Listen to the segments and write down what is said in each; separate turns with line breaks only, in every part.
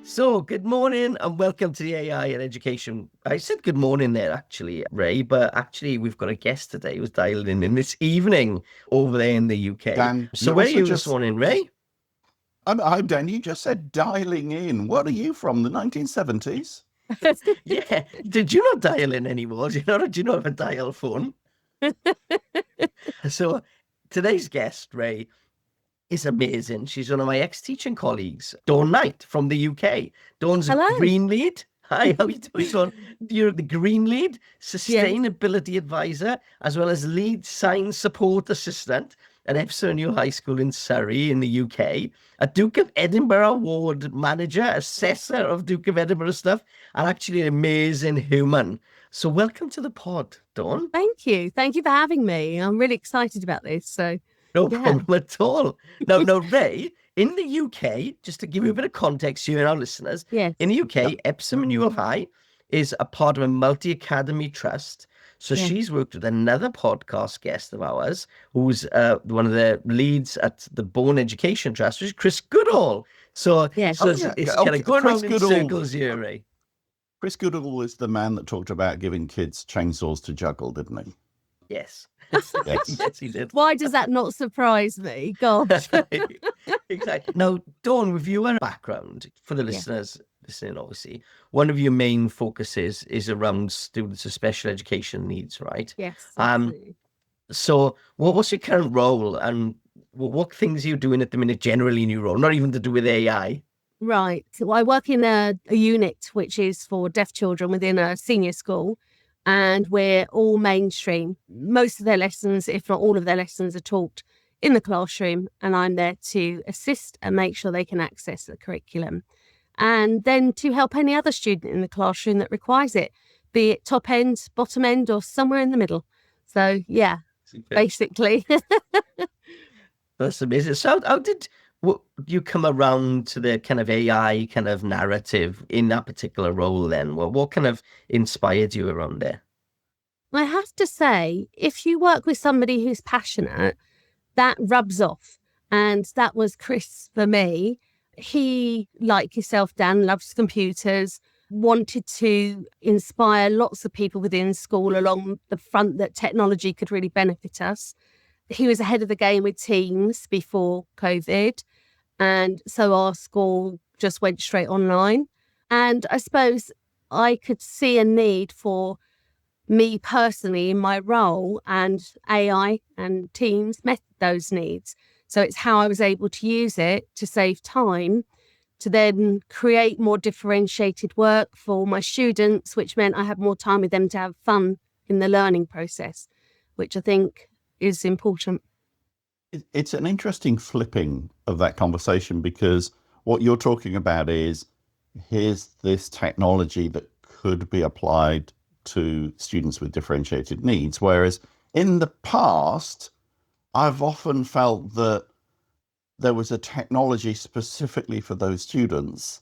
So, good morning and welcome to the AI and Education. I said good morning there, actually, Ray, but actually, we've got a guest today who's dialing in this evening over there in the UK.
Dan,
So, where are you this morning, Ray?
I'm Dan. You just said dialing in. What are you from, the 1970s?
Yeah. Did you not dial in anymore? Do you not have a dial phone? So, today's guest, Ray, is amazing. She's one of my ex-teaching colleagues, Dawn Knight from the UK. Dawn's
Hello.
green lead. Hi, how are you doing, Dawn? You're the green lead, sustainability advisor, as well as lead science support assistant at Epsom High School in Surrey in the UK, a Duke of Edinburgh Award manager, assessor of Duke of Edinburgh stuff, and actually an amazing human. So welcome to the pod, Dawn.
Thank you. Thank you for having me. I'm really excited about this. So
No problem at all. Now, Ray, in the UK, just to give you a bit of context here and our listeners,
yes.
in the UK, Epsom and Ewell High is a part of a multi-academy trust. So she's worked with another podcast guest of ours, who's one of the leads at the Bourne Education Trust, which is Chris Goodall. So, it's kind of going around in circles here, Ray.
Chris Goodall is the man that talked about giving kids chainsaws to juggle, didn't he?
Yes.
Yes,
he did.
Why does that not surprise me? Gosh.
Exactly. Now, Dawn, with your background, for the listeners listening, obviously, one of your main focuses is around students with special education needs, right?
Yes. Absolutely.
So what's your current role and what things are you doing at the minute generally in your role, not even to do with AI?
Right. So I work in a unit which is for deaf children within a senior school, and we're all mainstream. Most of their lessons, if not all of their lessons, are taught in the classroom, and I'm there to assist and make sure they can access the curriculum. And then to help any other student in the classroom that requires it, be it top end, bottom end, or somewhere in the middle. So, yeah, basically.
That's amazing. So how did you come around to the kind of AI kind of narrative in that particular role then? Well, what kind of inspired you around there?
I have to say, if you work with somebody who's passionate, that rubs off. And that was Chris for me. He, like yourself, Dan, loves computers, wanted to inspire lots of people within school along the front that technology could really benefit us. He was ahead of the game with Teams before COVID. And so our school just went straight online. And I suppose I could see a need for me personally in my role, and AI and Teams met those needs. So it's how I was able to use it to save time, to then create more differentiated work for my students, which meant I had more time with them to have fun in the learning process, which I think is important.
It's an interesting flipping of that conversation, because what you're talking about is, here's this technology that could be applied to students with differentiated needs. Whereas in the past, I've often felt that there was a technology specifically for those students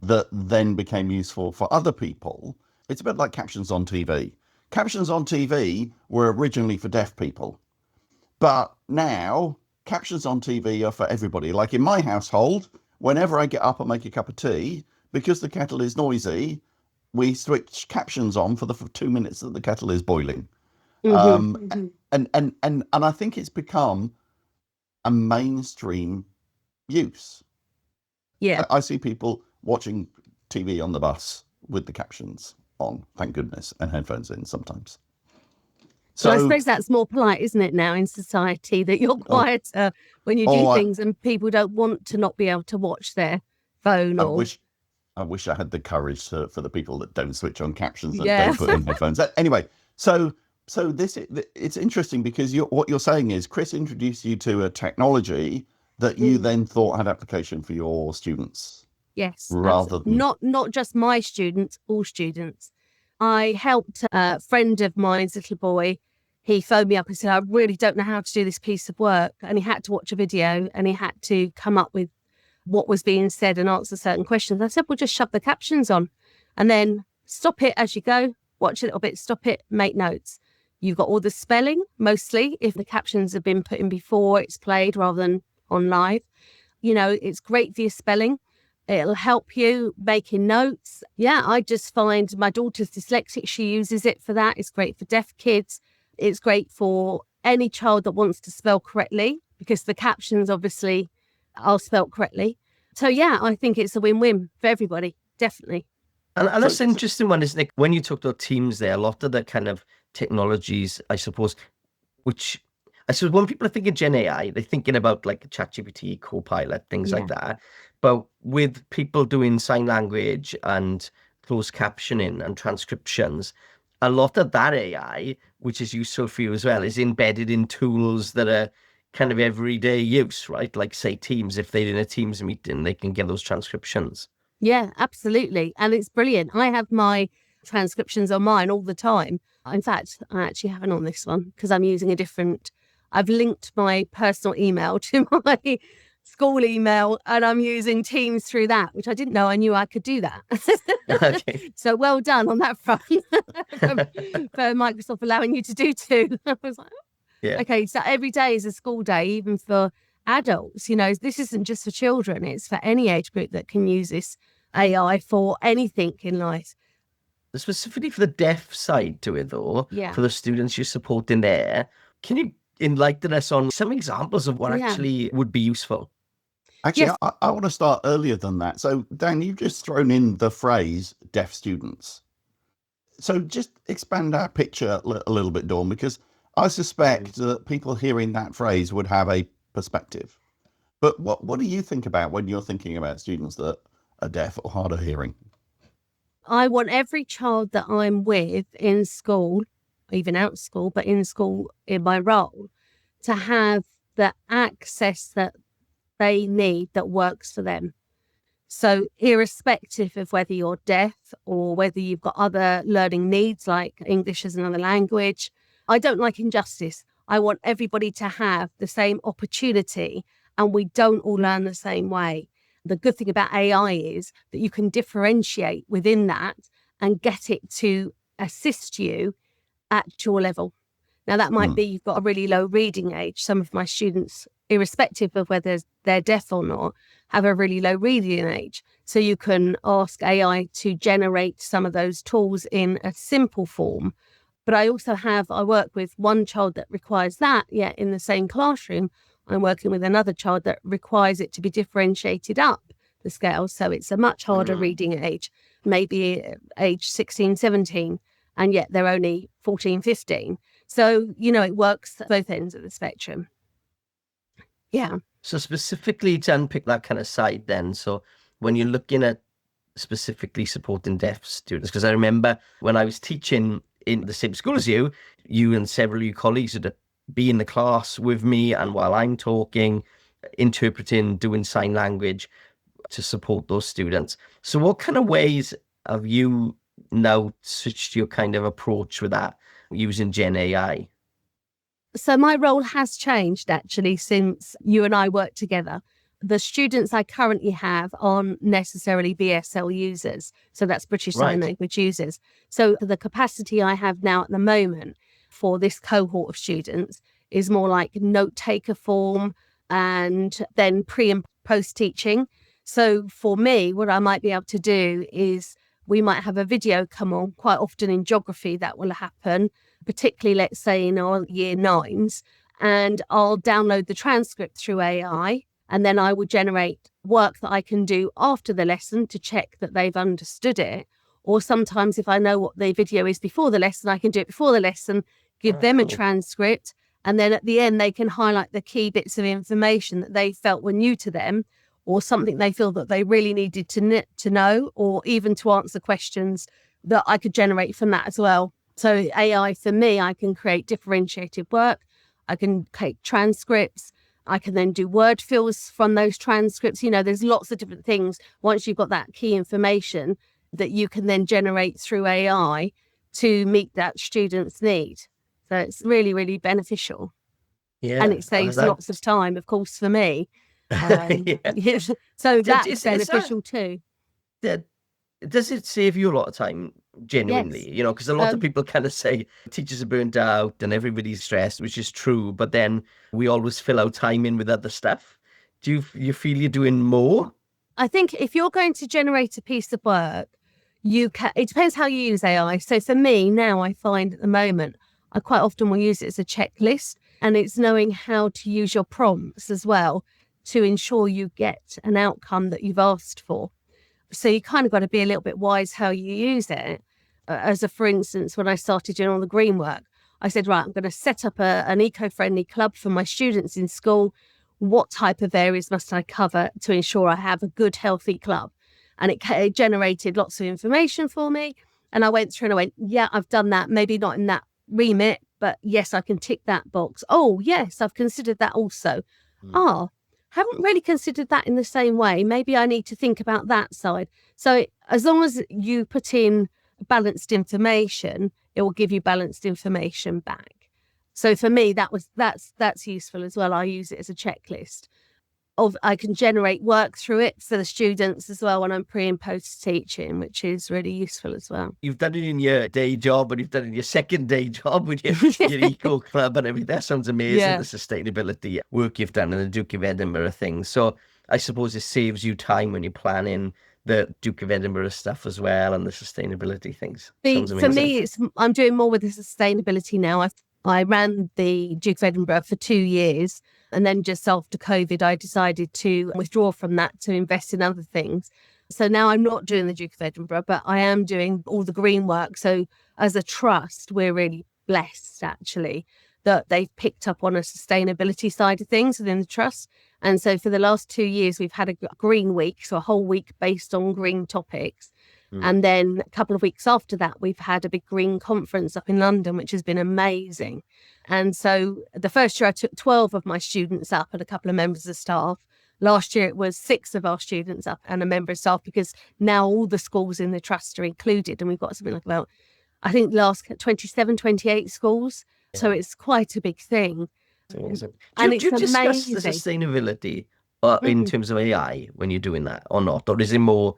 that then became useful for other people. It's a bit like captions on TV. Captions on TV were originally for deaf people, but now captions on TV are for everybody. Like in my household, whenever I get up and make a cup of tea, because the kettle is noisy, we switch captions on for the 2 minutes that the kettle is boiling. And I think it's become a mainstream use.
Yeah.
I see people watching TV on the bus with the captions on, thank goodness, and headphones in sometimes.
So I suppose that's more polite, isn't it, now in society, that you're quieter when you do things and people don't want to not be able to watch their phone.
I wish I had the courage for the people that don't switch on captions and don't put in headphones. Anyway, so it's interesting, because what you're saying is Chris introduced you to a technology that you then thought had application for your students.
Yes.
Rather than
not just my students, all students. I helped a friend of mine's little boy. He phoned me up and said, I really don't know how to do this piece of work. And he had to watch a video and he had to come up with what was being said and answer certain questions. I said, well, just shove the captions on and then stop it as you go, watch a little bit, stop it, make notes. You've got all the spelling, mostly, if the captions have been put in before it's played rather than on live. You know, it's great for your spelling, It'll help you making notes. Yeah, I just find my daughter's dyslexic. She uses it for that. It's great for deaf kids. It's great for any child that wants to spell correctly, because the captions obviously are spelt correctly. So yeah, I think it's a win-win for everybody, definitely.
And that's an interesting one, isn't it? When you talk about teams there, a lot of the kind of technologies, I suppose, which I suppose when people are thinking Gen AI, they're thinking about like ChatGPT, Copilot, things like that. But with people doing sign language and closed captioning and transcriptions, a lot of that AI, which is useful for you as well, is embedded in tools that are kind of everyday use, right? Like say Teams, if they're in a Teams meeting, they can get those transcriptions.
Yeah, absolutely. And it's brilliant. I have my transcriptions on mine all the time. In fact, I actually haven't on this one because I'm using a different, I've linked my personal email to my school email and I'm using Teams through that, which I didn't know I knew I could do that.
Okay.
So well done on that front for Microsoft allowing you to do too. I was like,
Yeah.
okay, so every day is a school day, even for adults. You know, this isn't just for children, it's for any age group that can use this AI for anything in life.
Specifically for the deaf side to it, though, for the students you're supporting there, can you enlighten us on some examples of what actually would be useful?
Actually, I want to start earlier than that. So, Dan, you've just thrown in the phrase deaf students. So just expand our picture a little bit, Dawn, because I suspect that people hearing that phrase would have a perspective. But what do you think about when you're thinking about students that are deaf or hard of hearing?
I want every child that I'm with in school, even out of school, but in school in my role, to have the access that they need that works for them. So irrespective of whether you're deaf or whether you've got other learning needs like English as another language, I don't like injustice. I want everybody to have the same opportunity and we don't all learn the same way. The good thing about AI is that you can differentiate within that and get it to assist you at your level. Now, that might be you've got a really low reading age. Some of my students, irrespective of whether they're deaf or not, have a really low reading age. So you can ask AI to generate some of those tools in a simple form. But I work with one child that requires that, yet in the same classroom, I'm working with another child that requires it to be differentiated up the scale. So it's a much harder reading age, maybe age 16, 17, and yet they're only 14, 15. So, you know, it works at both ends of the spectrum. Yeah.
So specifically to unpick that kind of side then, so when you're looking at specifically supporting deaf students, because I remember when I was teaching in the same school as you and several of your colleagues would be in the class with me, and while I'm talking, interpreting, doing sign language to support those students. So what kind of ways have you now switched your kind of approach with that using Gen AI?
So my role has changed actually since you and I worked together. The students I currently have aren't necessarily BSL users. So that's British Sign Language users. So the capacity I have now at the moment for this cohort of students is more like note taker form and then pre and post teaching. So for me, what I might be able to do is we might have a video come on. Quite often in geography that will happen, particularly let's say in our year 9s, and I'll download the transcript through AI and then I will generate work that I can do after the lesson to check that they've understood it. Or sometimes if I know what the video is before the lesson, I can do it before the lesson, give them a transcript, and then at the end they can highlight the key bits of information that they felt were new to them or something they feel that they really needed to know, or even to answer questions that I could generate from that as well. So AI, for me, I can create differentiated work. I can create transcripts. I can then do word fills from those transcripts. You know, there's lots of different things once you've got that key information that you can then generate through AI to meet that student's need. So it's really, really beneficial.
Yeah.
And it saves lots of time, of course, for me. So that's beneficial too.
Does it save you a lot of time, genuinely?
Yes.
You know, because a lot of people kind of say teachers are burnt out and everybody's stressed, which is true. But then we always fill our time in with other stuff. Do you feel you're doing more?
I think if you're going to generate a piece of work, it depends how you use AI. So for me now, I find at the moment, I quite often will use it as a checklist, and it's knowing how to use your prompts as well to ensure you get an outcome that you've asked for. So you kind of got to be a little bit wise how you use it. For instance, when I started doing all the green work, I said, right, I'm going to set up an eco-friendly club for my students in school. What type of areas must I cover to ensure I have a good, healthy club? And it generated lots of information for me. And I went through and I went, yeah, I've done that. Maybe not in that remit, but yes, I can tick that box. Oh, yes, I've considered that also. Haven't really considered that in the same way. Maybe I need to think about that side. So as long as you put in balanced information, it will give you balanced information back. So for me, that's useful as well. I use it as a checklist. I can generate work through it for the students as well when I'm pre and post teaching, which is really useful as well.
You've done it in your day job, and you've done it in your second day job with your eco club and everything. That sounds amazing.
Yeah.
The sustainability work you've done and the Duke of Edinburgh thing. So I suppose it saves you time when you're planning the Duke of Edinburgh stuff as well, and the sustainability things.
For me, I'm doing more with the sustainability now. I ran the Duke of Edinburgh for 2 years, and then just after COVID, I decided to withdraw from that to invest in other things. So now I'm not doing the Duke of Edinburgh, but I am doing all the green work. So as a trust, we're really blessed, actually, that they've picked up on a sustainability side of things within the trust. And so for the last 2 years, we've had a green week, so a whole week based on green topics. And then a couple of weeks after that, we've had a big green conference up in London, which has been amazing. And so the first year I took 12 of my students up and a couple of members of staff. Last year it was 6 of our students up and a member of staff, because now all the schools in the trust are included. And we've got something like about, I think, 27, 28 schools. Yeah. So it's quite a big thing.
Do you discuss the sustainability in terms of AI when you're doing that or not? Or is it more,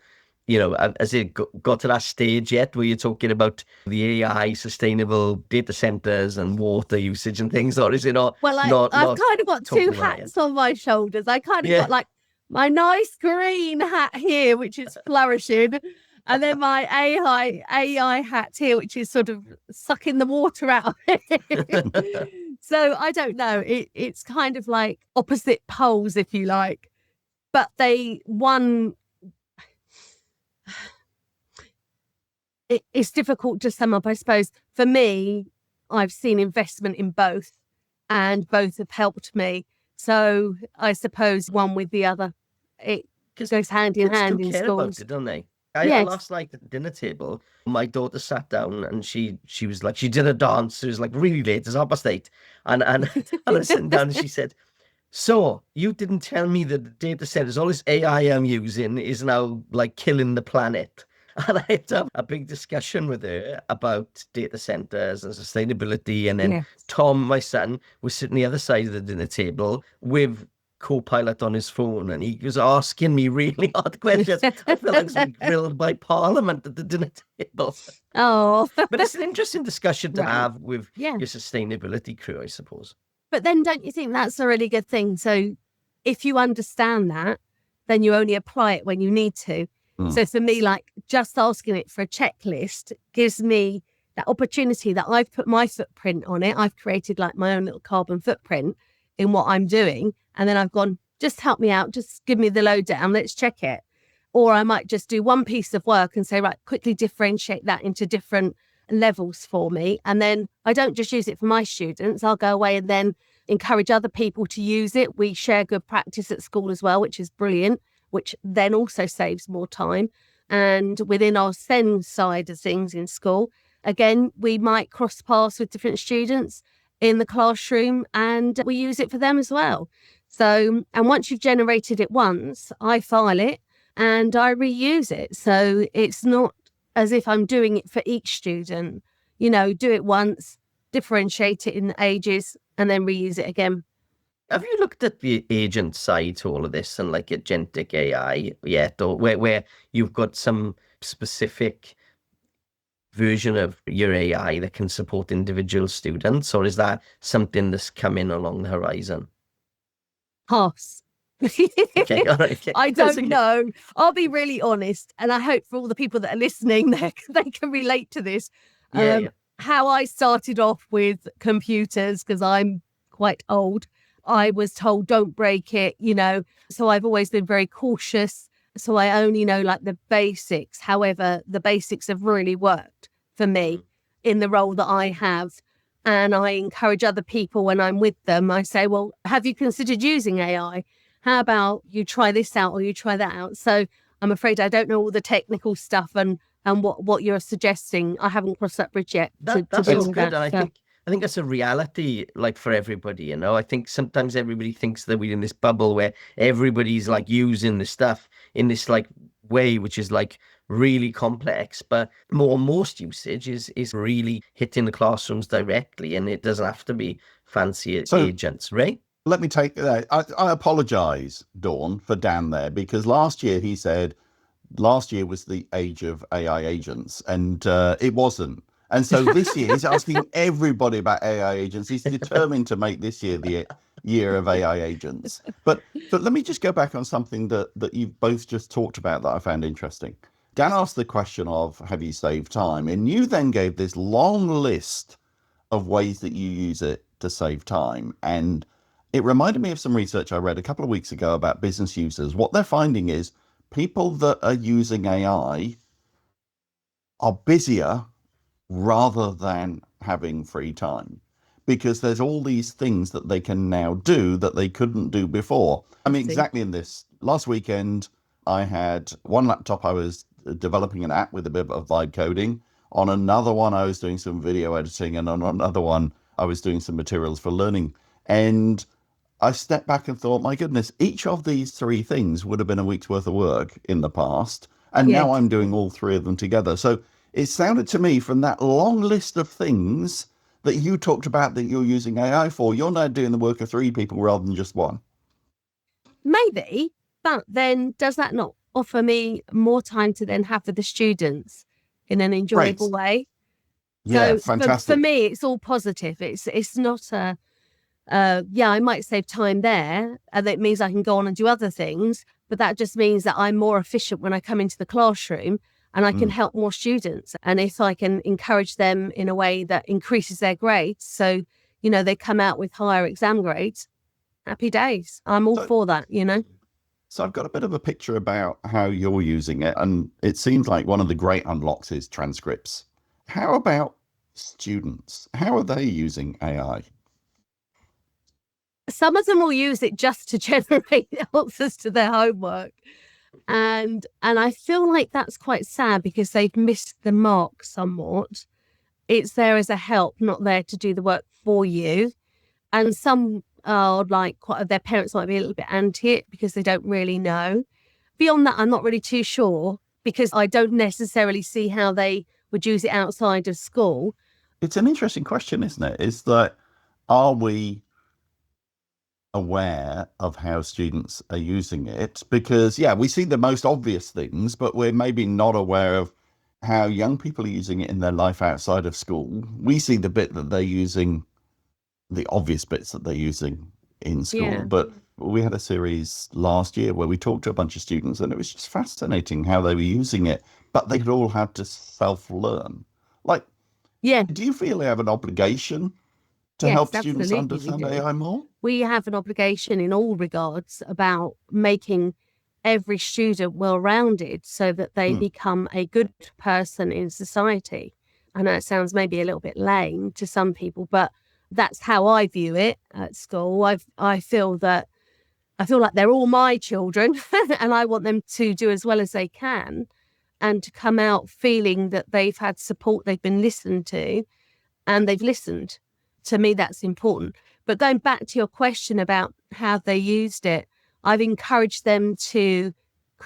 has it got to that stage yet where you're talking about the AI, sustainable data centers and water usage and things? Or is it not?
Well, I've kind of got 2 hats on my shoulders. I kind of got like my nice green hat here, which is flourishing. And then my AI hat here, which is sort of sucking the water out of it. So I don't know. It's kind of like opposite poles, if you like. But it's difficult to sum up, I suppose. For me, I've seen investment in both, and both have helped me. So I suppose one with the other, it goes hand in hand in schools.
About it, don't they? Last night at the dinner table, my daughter sat down and she was like, she did a dance. It was like really late. It's 8:30. And I was sitting down and she said, so you didn't tell me that the data centers, all this AI I'm using is now like killing the planet. And I had to have a big discussion with her about data centers and sustainability. And then Tom, my son, was sitting the other side of the dinner table with Copilot on his phone, and he was asking me really hard questions. I felt like being grilled by Parliament at the dinner table.
Oh,
but it's an interesting discussion to have with your sustainability crew, I suppose.
But then don't you think that's a really good thing? So if you understand that, then you only apply it when you need to. So for me, like just asking it for a checklist gives me that opportunity that I've put my footprint on it. I've created like my own little carbon footprint in what I'm doing. And then I've gone, just help me out. Just give me the lowdown. Let's check it. Or I might just do one piece of work and say, right, quickly differentiate that into different levels for me. And then I don't just use it for my students. I'll go away and then encourage other people to use it. We share good practice at school as well, which is brilliant, which then also saves more time. And within our SEND side of things in school, again, we might cross paths with different students in the classroom and we use it for them as well. So, and once you've generated it once, I file it and I reuse it. So it's not as if I'm doing it for each student, do it once, differentiate it in ages and then reuse it again.
Have you looked at the agent side to all of this and like agentic AI yet, or where you've got some specific version of your AI that can support individual students, or is that something that's coming along the horizon?
Pass.
Okay, all right. Okay.
I
That's
don't
okay.
know. I'll be really honest. And I hope for all the people that are listening, they can relate to this.
Yeah.
How I started off with computers, because I'm quite old, I was told don't break it, so I've always been very cautious. So I only know like the basics. However, the basics have really worked for me in the role that I have. And I encourage other people when I'm with them. I say, well, have you considered using AI? How about you try this out or you try that out? So I'm afraid I don't know all the technical stuff and what you're suggesting. I haven't crossed that bridge yet.
That's
deal
all
with
good.
that.
And I think that's a reality, like for everybody, I think sometimes everybody thinks that we're in this bubble where everybody's like using the stuff in this like way, which is like really complex, but most usage is really hitting the classrooms directly, and it doesn't have to be fancy
So
agents, right?
let me take that. I apologize, Dawn, for Dan there, because last year he said last year was the age of AI agents, and it wasn't. And so this year he's asking everybody about AI agents. He's determined to make this year the year of AI agents. But let me just go back on something that you've both just talked about that I found interesting. Dan asked the question of, have you saved time? And you then gave this long list of ways that you use it to save time. And it reminded me of some research I read a couple of weeks ago about business users. What they're finding is people that are using AI are busier rather than having free time, because there's all these things that they can now do that they couldn't do before. I mean, exactly in this last weekend, I had one laptop, I was developing an app with a bit of vibe coding. On another one, I was doing some video editing. And on another one, I was doing some materials for learning. And I stepped back and thought, my goodness, each of these three things would have been a week's worth of work in the past. And now I'm doing all three of them together. So it sounded to me from that long list of things that you talked about that you're using AI for, you're now doing the work of three people rather than just one.
Maybe, but then does that not offer me more time to then have with the students in an enjoyable way?
Yeah,
so
fantastic.
For me, it's all positive. It's not a, I might save time there, and it means I can go on and do other things, but that just means that I'm more efficient when I come into the classroom and I can help more students. And if I can encourage them in a way that increases their grades, so, they come out with higher exam grades, happy days. I'm all for that,
So I've got a bit of a picture about how you're using it, and it seems like one of the great unlocks is transcripts. How about students? How are they using AI?
Some of them will use it just to generate answers to their homework. And I feel like that's quite sad because they've missed the mark somewhat. It's there as a help, not there to do the work for you. And some are like, their parents might be a little bit anti it because they don't really know. Beyond that, I'm not really too sure because I don't necessarily see how they would use it outside of school.
It's an interesting question, isn't it? Is that, are we aware of how students are using it? Because we see the most obvious things, but we're maybe not aware of how young people are using it in their life outside of school. We see the bit that they're using, the obvious bits that they're using in school, but we had a series last year where we talked to a bunch of students, and it was just fascinating how they were using it, but they had all had to self-learn. Do you feel they have an obligation to help students understand AI more?
We have an obligation in all regards about making every student well-rounded so that they become a good person in society. I know it sounds maybe a little bit lame to some people, but that's how I view it at school. I feel like they're all my children and I want them to do as well as they can and to come out feeling that they've had support, they've been listened to, and they've listened. To me, that's important. But going back to your question about how they used it, I've encouraged them to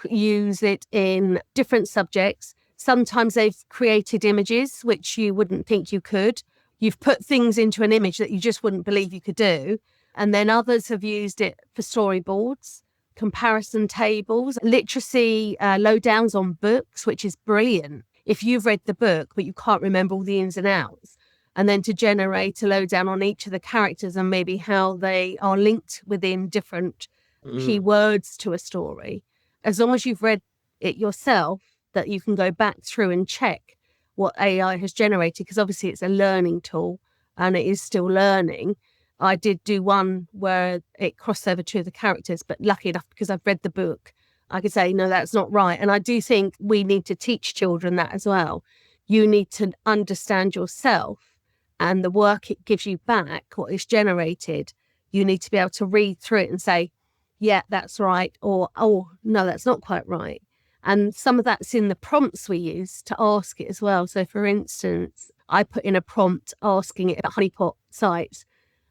use it in different subjects. Sometimes they've created images, which you wouldn't think you could. You've put things into an image that you just wouldn't believe you could do. And then others have used it for storyboards, comparison tables, literacy lowdowns on books, which is brilliant. If you've read the book, but you can't remember all the ins and outs, and then to generate a lowdown on each of the characters and maybe how they are linked within different keywords to a story. As long as you've read it yourself, that you can go back through and check what AI has generated, because obviously it's a learning tool and it is still learning. I did do one where it crossed over two of the characters, but lucky enough, because I've read the book, I could say, no, that's not right. And I do think we need to teach children that as well. You need to understand yourself and the work it gives you back, what is generated. You need to be able to read through it and say, yeah, that's right, or, oh, no, that's not quite right. And some of that's in the prompts we use to ask it as well. So, for instance, I put in a prompt asking it about honeypot sites,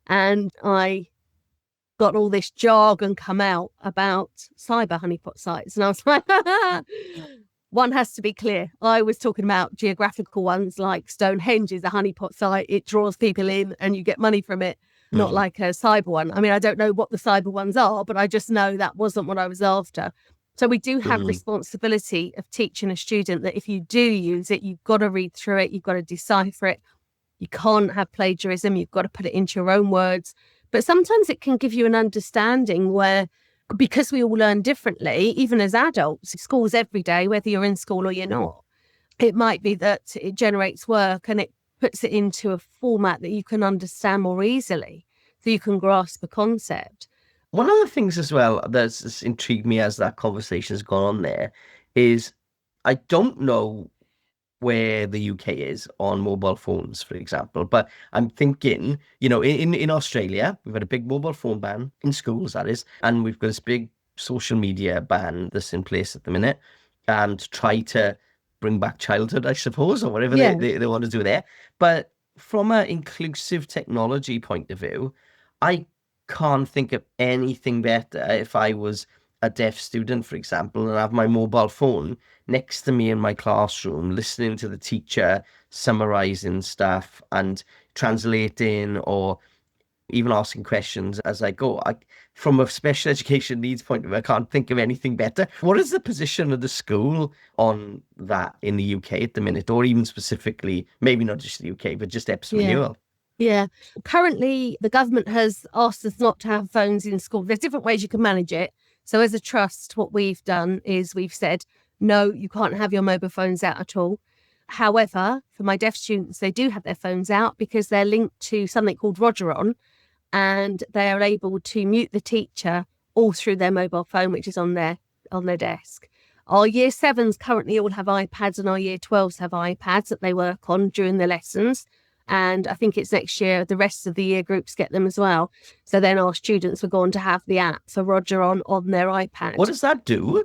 and I got all this jargon come out about cyber honeypot sites. And I was like, one has to be clear. I was talking about geographical ones like Stonehenge is a honeypot site. It draws people in and you get money from it, not like a cyber one. I mean, I don't know what the cyber ones are, but I just know that wasn't what I was after. So we do have responsibility of teaching a student that if you do use it, you've got to read through it, you've got to decipher it. You can't have plagiarism, you've got to put it into your own words. But sometimes it can give you an understanding where, because we all learn differently, even as adults, schools every day, whether you're in school or you're not, it might be that it generates work and it puts it into a format that you can understand more easily, so you can grasp the concept.
One of the things as well that's intrigued me as that conversation has gone on there is I don't know where the UK is on mobile phones, for example, but I'm thinking, in Australia, we've had a big mobile phone ban in schools, that is, and we've got this big social media ban that's in place at the minute, and try to bring back childhood, I suppose, or whatever they want to do there. But from an inclusive technology point of view, I can't think of anything better if I was a deaf student, for example, and have my mobile phone next to me in my classroom, listening to the teacher summarizing stuff and translating, or even asking questions as I go. From a special education needs point of view, I can't think of anything better. What is the position of the school on that in the UK at the minute, or even specifically, maybe not just the UK, but just Epsom and Ewell?
Yeah. Currently, the government has asked us not to have phones in school. There's different ways you can manage it. So as a trust, what we've done is we've said, no, you can't have your mobile phones out at all. However, for my deaf students, they do have their phones out because they're linked to something called Roger-On, and they are able to mute the teacher all through their mobile phone, which is on their desk. Our year 7s currently all have iPads, and our year 12s have iPads that they work on during the lessons. And I think it's next year, the rest of the year groups get them as well. So then our students are going to have the app for Roger-On their iPad.
What does that do?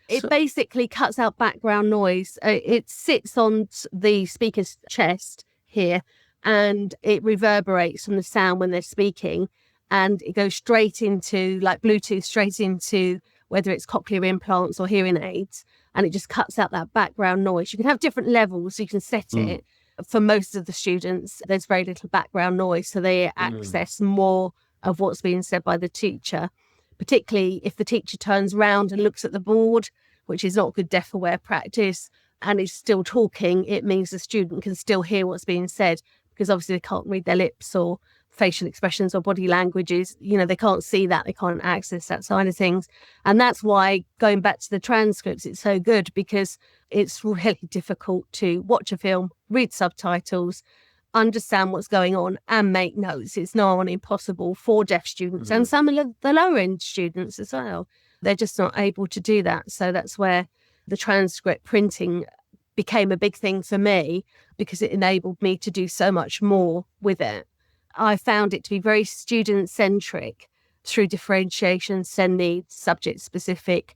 It basically cuts out background noise. It sits on the speaker's chest here, and it reverberates from the sound when they're speaking. And it goes straight into, like Bluetooth, straight into whether it's cochlear implants or hearing aids. And it just cuts out that background noise. You can have different levels, so you can set it. For most of the students, there's very little background noise, so they access more of what's being said by the teacher, particularly if the teacher turns round and looks at the board, which is not good deaf-aware practice, and is still talking. It means the student can still hear what's being said, because obviously they can't read their lips or facial expressions or body languages. They can't see that, they can't access that side of things. And that's why, going back to the transcripts, it's so good, because it's really difficult to watch a film, read subtitles, understand what's going on and make notes. It's not impossible for deaf students and some of the lower end students as well. They're just not able to do that. So that's where the transcript printing became a big thing for me, because it enabled me to do so much more with it. I found it to be very student-centric through differentiation, SEND needs, subject-specific,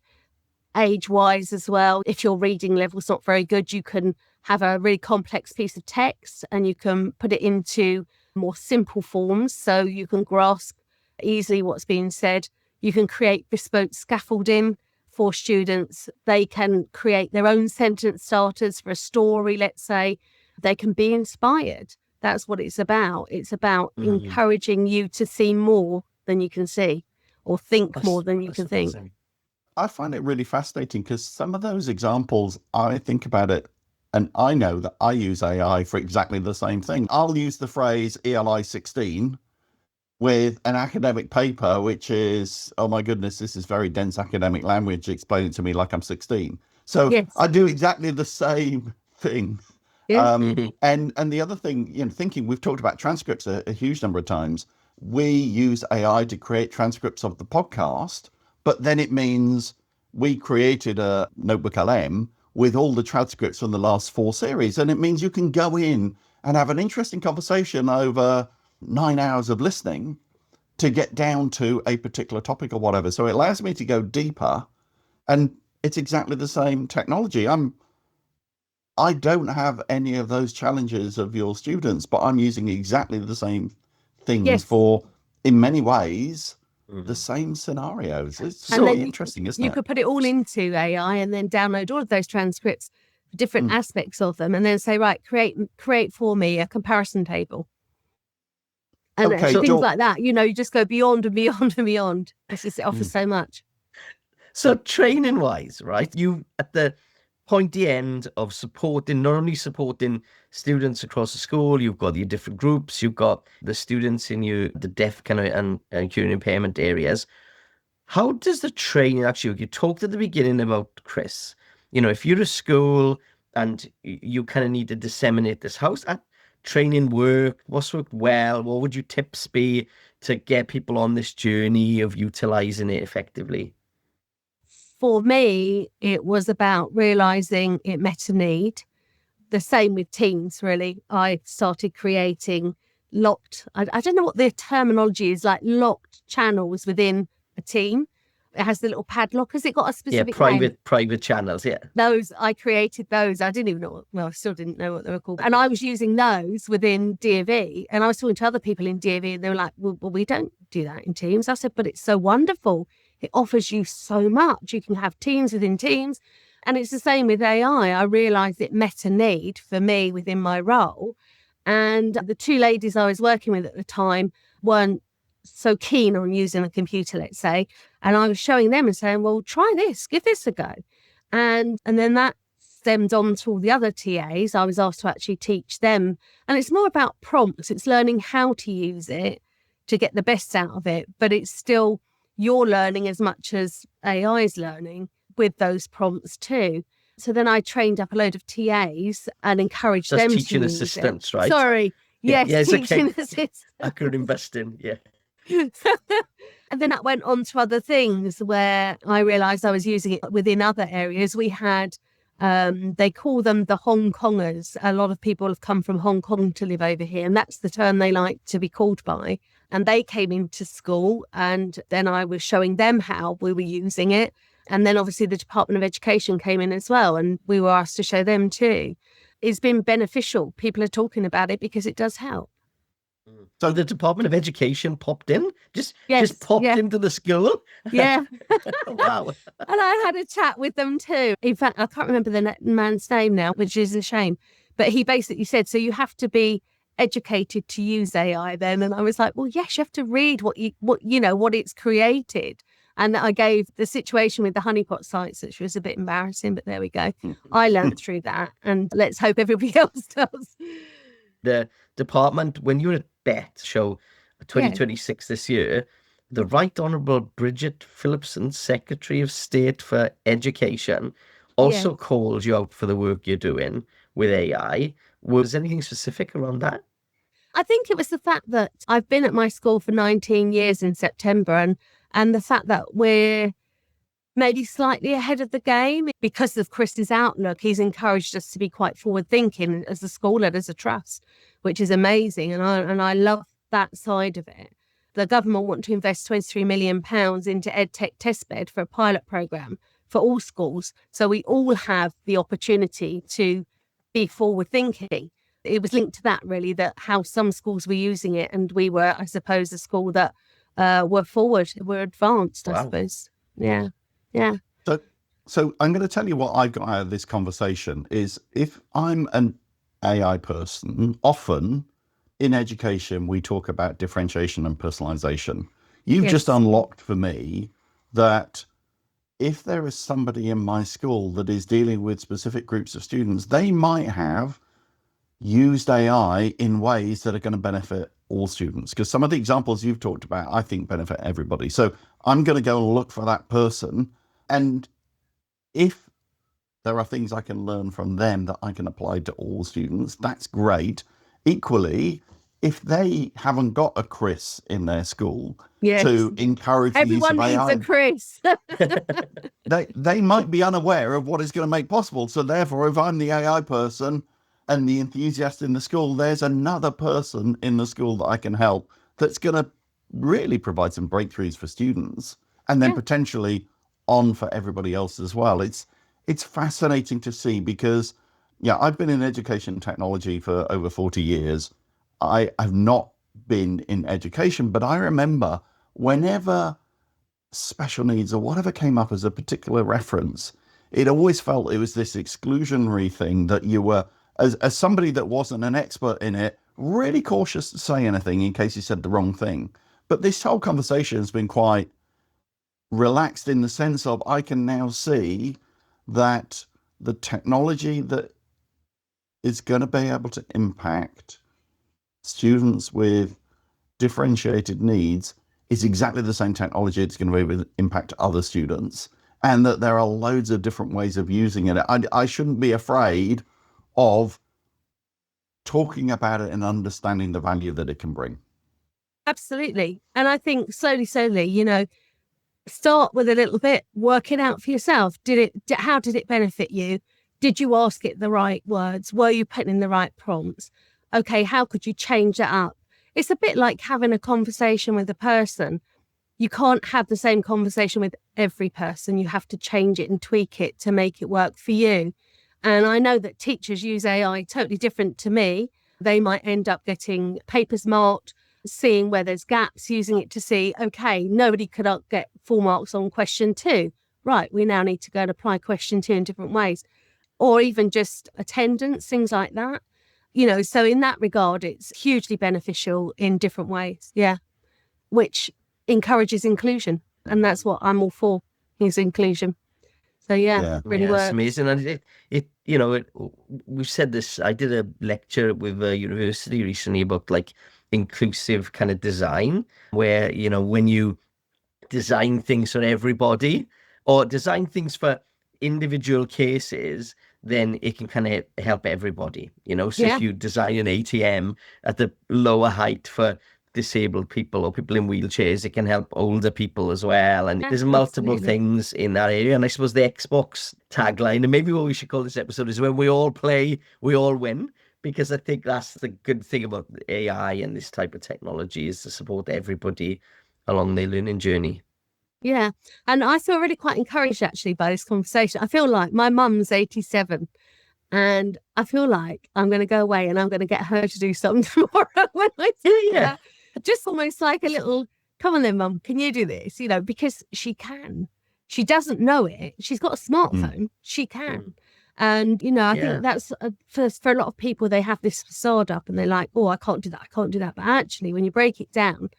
age-wise as well. If your reading level's not very good, you can have a really complex piece of text and you can put it into more simple forms so you can grasp easily what's being said. You can create bespoke scaffolding for students. They can create their own sentence starters for a story, let's say. They can be inspired. That's what it's about. It's about encouraging you to see more than you can see, or think more than you can think.
I find it really fascinating, because some of those examples, I think about it, and I know that I use AI for exactly the same thing. I'll use the phrase ELI 16, with an academic paper, which is, oh my goodness, this is very dense academic language. Explain it to me like I'm 16. So
Yes.
I do exactly the same thing.
Yeah.
And the other thing, thinking, we've talked about transcripts a huge number of times. We use AI to create transcripts of the podcast, but then it means we created a notebook LM with all the transcripts from the last 4 series. And it means you can go in and have an interesting conversation over 9 hours of listening to get down to a particular topic or whatever. So it allows me to go deeper, and it's exactly the same technology. I don't have any of those challenges of your students, but I'm using exactly the same things
Yes.
for, in many ways, the same scenarios. It's
And
really
then
interesting, isn't
you
it?
could put it all into AI and then download all of those transcripts, different aspects of them, and then say, right, create for me a comparison table. And
Okay,
things
Joel.
like that. You just go beyond and beyond and beyond. It offers so much.
So training wise, right? You at the pointy end of supporting, not only supporting students across the school, you've got your different groups, you've got the students in the deaf kind of and hearing impairment areas. How does the training actually, you talked at the beginning about Chris, if you're a school and you kind of need to disseminate this, how's that training work? What's worked well? What would your tips be to get people on this journey of utilizing it effectively?
For me, it was about realizing it met a need. The same with teams, really. I started creating locked, I don't know what the terminology is, like locked channels within a team. It has the little padlock. Has it got a specific name?
Private channels, yeah.
I created those. I didn't even know, I still didn't know what they were called. And I was using those within DFE. And I was talking to other people in DFE and they were like, well, we don't do that in teams. I said, but it's so wonderful. It offers you so much. You can have teams within teams. And it's the same with AI. I realised it met a need for me within my role. And the 2 ladies I was working with at the time weren't so keen on using a computer, let's say. And I was showing them and saying, well, try this, give this a go. And then that stemmed on to all the other TAs. I was asked to actually teach them. And it's more about prompts. It's learning how to use it to get the best out of it. But it's still you're learning as much as AI is learning with those prompts too. So then I trained up a load of TAs and encouraged them to use
teaching assistants, right?
Sorry. Yes, teaching assistants.
Accurate investing, yeah.
And then that went on to other things where I realised I was using it within other areas. We had, they call them the Hong Kongers. A lot of people have come from Hong Kong to live over here, and that's the term they like to be called by. And they came into school, and then I was showing them how we were using it. And then obviously the Department of Education came in as well, and we were asked to show them too. It's been beneficial. People are talking about it because it does help.
So the Department of Education popped in, just popped
yeah.
into the school.
Yeah.
Wow.
And I had a chat with them too. In fact, I can't remember the man's name now, which is a shame. But he basically said, so you have to be educated to use AI then. And I was like, well, yes, you have to read what it's created. And I gave the situation with the honeypot sites, which was a bit embarrassing, but there we go. I learned through that, and let's hope everybody else does.
The department, when you were at BET show 2026 this year, the Right Honourable Bridget Phillipson, Secretary of State for Education, also called you out for the work you're doing with AI. Was anything specific around that?
I think it was the fact that I've been at my school for 19 years in September, and the fact that we're maybe slightly ahead of the game because of Chris's outlook. He's encouraged us to be quite forward thinking as a school and as a trust, which is amazing. And I love that side of it. The government want to invest £23 million into EdTech testbed for a pilot programme for all schools. So we all have the opportunity to be forward thinking. It was linked to that really, that how some schools were using it. And we were, I suppose, a school that were forward, were advanced, I suppose. Yeah. Yeah.
So I'm going to tell you what I've got out of this conversation is if I'm an AI person, often in education, we talk about differentiation and personalization. You've just unlocked for me that if there is somebody in my school that is dealing with specific groups of students, they might have used AI in ways that are going to benefit all students? Because some of the examples you've talked about, I think, benefit everybody. So I'm going to go and look for that person. And if there are things I can learn from them that I can apply to all students, that's great. Equally, if they haven't got a Chris in their school to encourage the use of
Everyone
AI,
needs a Chris.
they might be unaware of what it's going to make possible. So therefore, if I'm the AI person and the enthusiast in the school, there's another person in the school that I can help that's going to really provide some breakthroughs for students, and then potentially on for everybody else as well. It's fascinating to see, because I've been in education technology for over 40 years. I've not been in education, but I remember whenever special needs or whatever came up as a particular reference, it always felt it was this exclusionary thing that you were, as somebody that wasn't an expert in it, really cautious to say anything in case you said the wrong thing. But this whole conversation has been quite relaxed in the sense of, I can now see that the technology that is going to be able to impact students with differentiated needs is exactly the same technology it's going to be able to impact other students, and that there are loads of different ways of using it. I shouldn't be afraid of talking about it and understanding the value that it can bring.
Absolutely. And I think slowly, start with a little bit, work it out for yourself. How did it benefit you? Did you ask it the right words? Were you putting in the right prompts? Okay, how could you change that up? It's a bit like having a conversation with a person. You can't have the same conversation with every person. You have to change it and tweak it to make it work for you. And I know that teachers use AI totally different to me. They might end up getting papers marked, seeing where there's gaps, using it to see, okay, nobody could get full marks on question 2. Right, we now need to go and apply question 2 in different ways. Or even just attendance, things like that. So in that regard, it's hugely beneficial in different ways. Yeah. Which encourages inclusion. And that's what I'm all for, is inclusion. So really works.
It's amazing. And we've said this, I did a lecture with a university recently about like inclusive kind of design, where, when you design things for everybody or design things for individual cases, then it can kind of help everybody, So if you design an ATM at the lower height for disabled people or people in wheelchairs, it can help older people as well. And there's multiple things in that area. And I suppose the Xbox tagline, and maybe what we should call this episode, is when we all play, we all win. Because I think that's the good thing about AI and this type of technology, is to support everybody along their learning journey.
Yeah. And I feel really quite encouraged actually by this conversation. I feel like my mum's 87 and I feel like I'm going to go away and I'm going to get her to do something tomorrow when I see her. Just almost like a little, come on then, Mum, can you do this? Because she can. She doesn't know it. She's got a smartphone. She can. And, I think that's for a lot of people, they have this facade up and they're like, oh, I can't do that. I can't do that. But actually, when you break it down,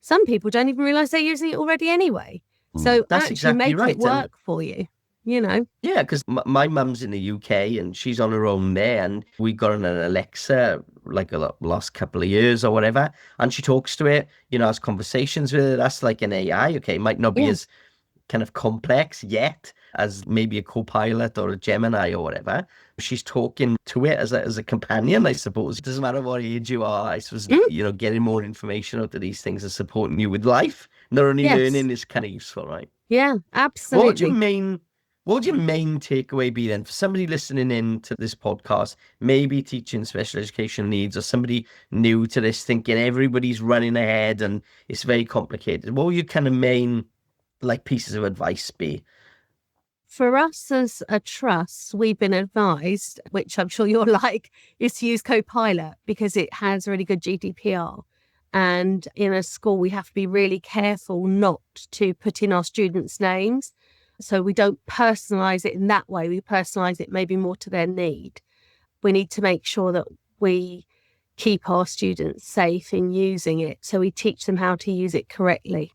some people don't even realize they're using it already anyway. So
that's
actually
exactly
make it work for you, Yeah,
because my mum's in the UK and she's on her own there. And we got an Alexa like a last couple of years or whatever. And she talks to it, has conversations with it. That's like an AI. Okay, it might not be as kind of complex yet as maybe a Copilot or a Gemini or whatever. She's talking to it as a companion, I suppose. It doesn't matter what age you are, I suppose, getting more information out of these things is supporting you with life. Not only learning is kind of useful, right?
Yeah, absolutely.
What would your main takeaway be then for somebody listening in to this podcast, maybe teaching special education needs, or somebody new to this, thinking everybody's running ahead and it's very complicated? What would your kind of main pieces of advice be?
For us as a trust, we've been advised, which I'm sure you're is to use Copilot because it has really good GDPR. And in a school, we have to be really careful not to put in our students' names. So we don't personalize it in that way. We personalize it maybe more to their need. We need to make sure that we keep our students safe in using it. So we teach them how to use it correctly,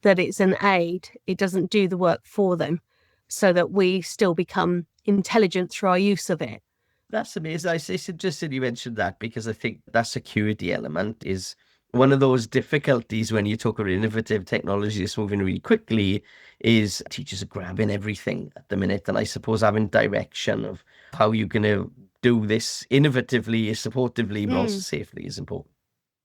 that it's an aid. It doesn't do the work for them, so that we still become intelligent through our use of it.
That's amazing. I just said you mentioned that because I think that security element is one of those difficulties when you talk about innovative technology that's moving really quickly is teachers are grabbing everything at the minute. And I suppose having direction of how you're going to do this innovatively, supportively, but also safely is important.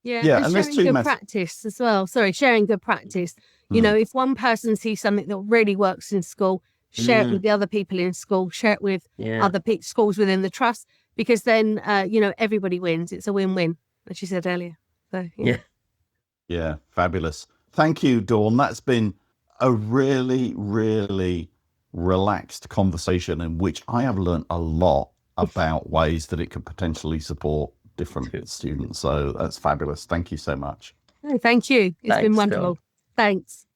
Yeah,
and there's
sharing
two
good practice as well. Sorry, sharing good practice. You know, if one person sees something that really works in school, share it with the other people in school, share it with other schools within the trust, because then, everybody wins. It's a win-win, as you said earlier. So,
Yeah, fabulous. Thank you, Dawn. That's been a really, really relaxed conversation in which I have learned a lot about ways that it could potentially support different students. So that's fabulous. Thank you so much.
No, thank you. It's been
Thanks,
wonderful.
Dawn.
Thanks.